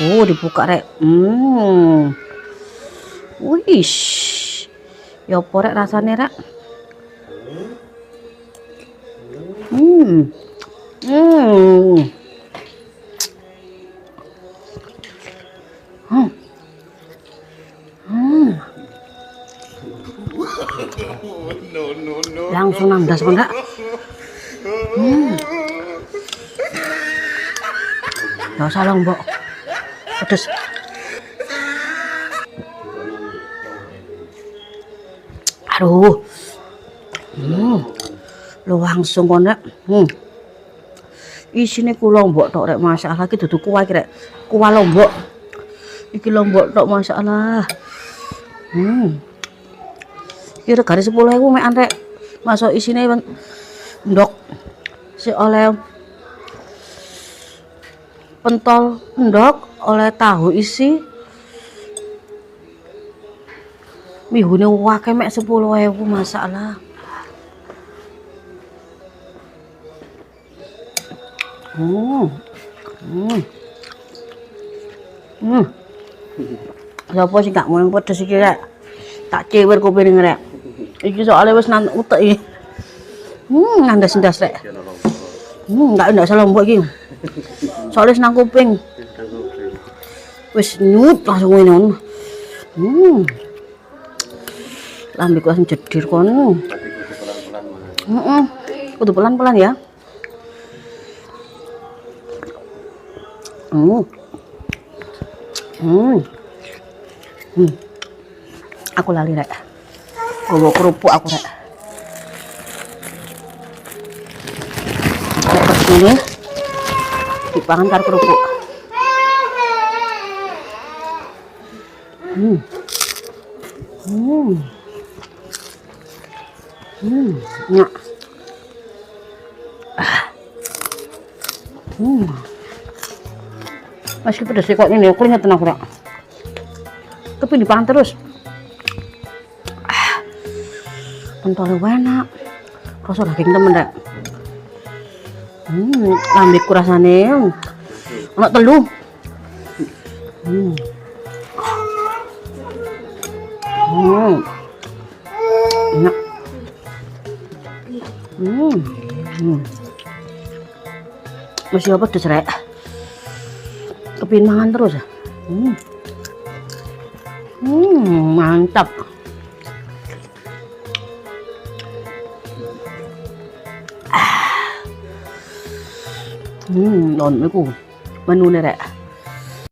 Oh, dibuka rek. Wih. Ya apa rek rasane rek? Hmm. Hmm. Hmm. Hmm. Langsung nambah sebentar. Gak usah lombok. Pedes. Aduh. Lo langsung kon rek. Isine ku lombok tok rek, masalah iki dudu kuah iki rek. Kuah lombok. Iki lombok tok masalah. Iki regane 10.000 mekan rek. Masuk isine ndok sik oleh pentol endok, oleh tahu isi. Mihune akeh mek 10.000 masalah. Sapa sing gak mau pedes iki rek? Tak cewer kuping rek. Iki soalnya wis nang utek iki. Ngandas-ndas rek. Enggak usah lombok iki. Soalnya nang kuping. Wis nyut langsung ngene. Lambeku langsung jedir kon. Kudu pelan-pelan ya. Aku lali rek. Gowo kerupuk aku rek. Rek kesini dipangan karo kerupuk. Nyak. Masih pedes kok ini, keringetan aku rek. Tapi dipangan terus. Pentolnya enak. Rasa daging temen rek. Lambeku rasane ana telu. Enak. Masih apa pedes rek. Kepin mangan terus ya. Mantap. Non iku menune rek.